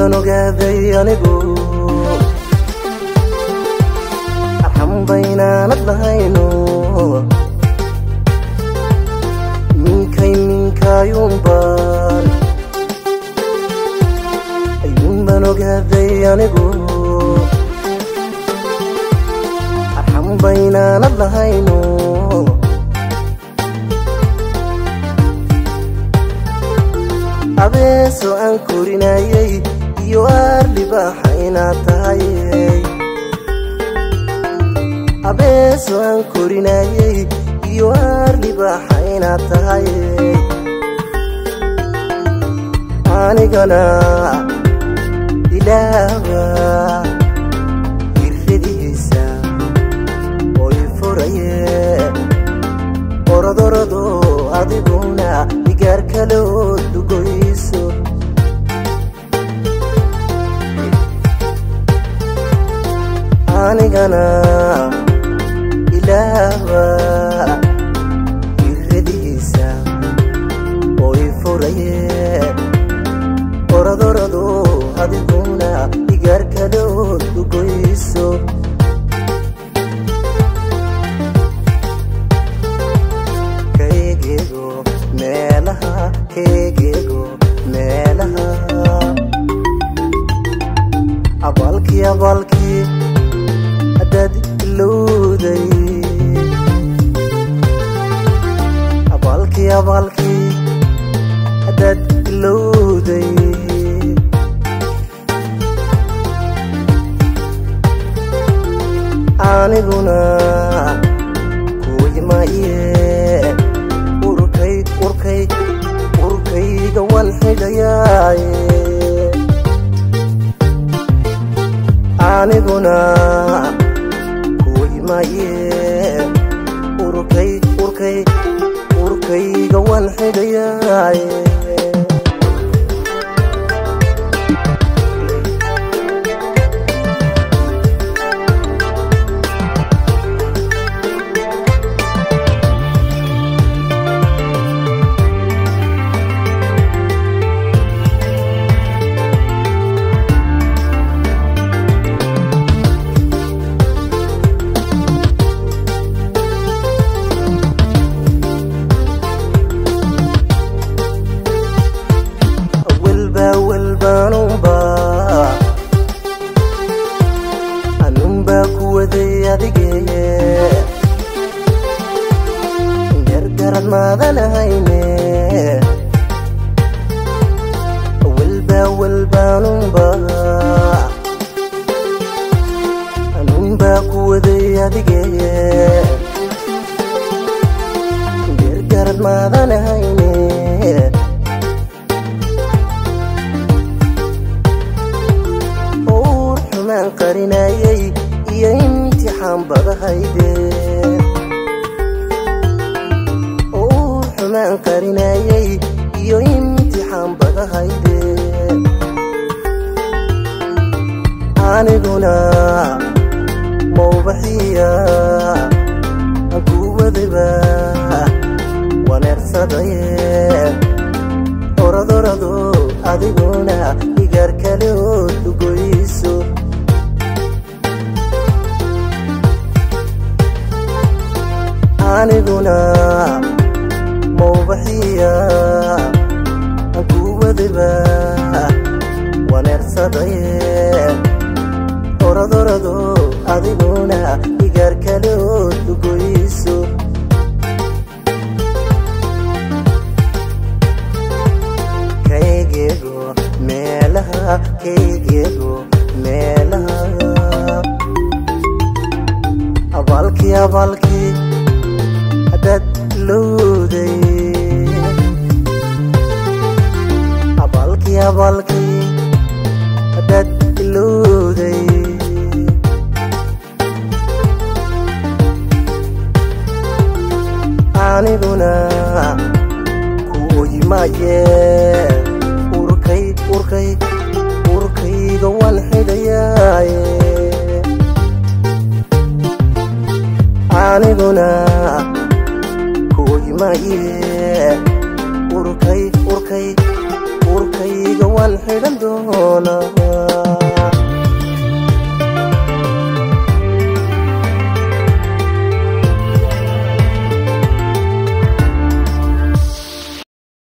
baan ogaaday anigu arxam baynaanad lahayno minkayuun baan ogaaday anigu arxam baynaanad lahayno abeeso aan korinayay iyo arlibaaxa inaad tahay abeeso aan korinayay iyo arlibaaxa inaad tahay anigana ilaaba irfidiisa oo ifuraye orodorodo adiguna igaar kaloo dugoyso anigana ilaaba irfidiisa oo ifuraye orodorodo adiguna igaar kaloo dugoyso keegego meelaha abaalkii haddaad ilowday abaalkii haddaad ilowday aniguna kuyimaye urkayga waan xidhayaaye aniguna kuyimaye urkayga waan xidhayaaye anunba kuwaday adigeye gargarad maadanahayne anunba kuwaday adigeye gargarad maadanahayne qarinayay iyo imtixaan badahayde xumaan qarinayay iyo imtixaan badahayde aniguna mawbaxiya kuwadaba waneersadaye orodorado adiguna igaar kaloo dugoyso aniguna mawbaxiya kuwadaba waneersadaye orodorado adiguna igaar kaloo dugoyso keegego meelaha abaalkii haddaad ilowday abaalkii haddaad ilowday aniguna kuyimaye urkayga waan xidhayaaye aniguna kuyimaye urkay kayga waan xidhan doonaa